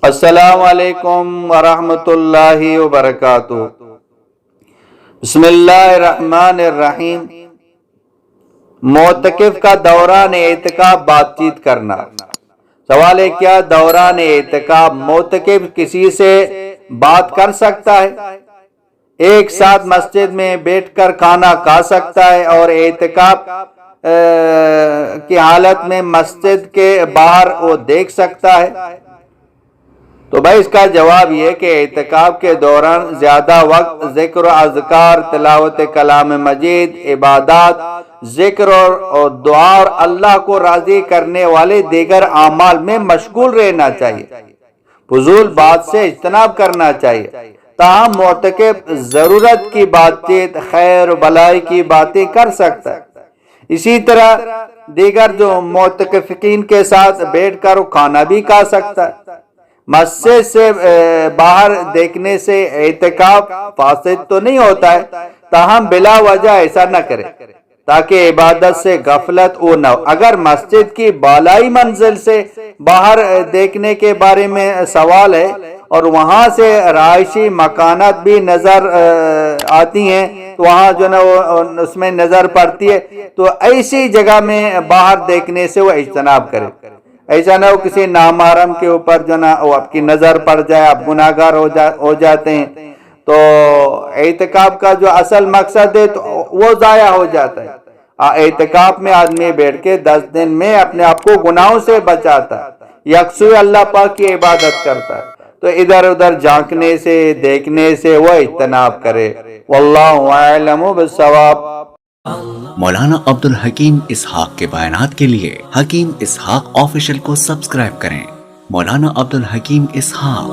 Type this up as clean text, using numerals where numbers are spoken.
السلام علیکم ورحمۃ اللہ وبرکاتہ۔ بسم اللہ الرحمن الرحیم۔ معتکف کا دوران اعتکاف بات چیت کرنا۔ سوال ہے، کیا دوران اعتکاف معتکف کسی سے بات کر سکتا ہے؟ ایک ساتھ مسجد میں بیٹھ کر کھانا کھا سکتا ہے اور اعتکاف کی حالت میں مسجد کے باہر وہ دیکھ سکتا ہے؟ تو بھائی اس کا جواب یہ کہ اعتکاف کے دوران زیادہ وقت ذکر و اذکار، تلاوت کلام مجید، عبادات، ذکر اور دعا اور اللہ کو راضی کرنے والے دیگر اعمال میں مشغول رہنا چاہیے۔ فضول بات سے اجتناب کرنا چاہیے۔ تاہم معتکف ضرورت کی بات چیت، خیر و بلائی کی باتیں کر سکتا ہے۔ اسی طرح دیگر جو معتکفین کے ساتھ بیٹھ کر کھانا بھی کھا سکتا ہے۔ مسجد سے باہر دیکھنے سے اعتکاف فاسد تو نہیں ہوتا ہے، تاہم بلا وجہ ایسا نہ کرے تاکہ عبادت سے غفلت نہ ہو۔ اگر مسجد کی بالائی منزل سے باہر دیکھنے کے بارے میں سوال ہے اور وہاں سے رہائشی مکانات بھی نظر آتی ہیں، تو وہاں جو نا اس میں نظر پڑتی ہے، تو ایسی جگہ میں باہر دیکھنے سے وہ اجتناب کرے۔ ایسا نہ ہو کسی نامحرم کے اوپر جو نا وہ آپ کی نظر پڑ جائے، آپ گناہگار ہو جاتے ہیں، تو اعتکاف کا جو اصل مقصد ہے تو وہ ضائع ہو جاتا ہے۔ اعتکاف میں آدمی بیٹھ کے 10 دن میں اپنے آپ کو گناہوں سے بچاتا ہے، یکسوئی اللہ پاک کی عبادت کرتا ہے، تو ادھر ادھر جھانکنے سے، دیکھنے سے وہ اجتناب کرے۔ واللہ اعلم بالصواب۔ مولانا عبدالحکیم اسحاق کے بیانات کے لیے حکیم اسحاق آفیشل کو سبسکرائب کریں۔ مولانا عبدالحکیم اسحاق۔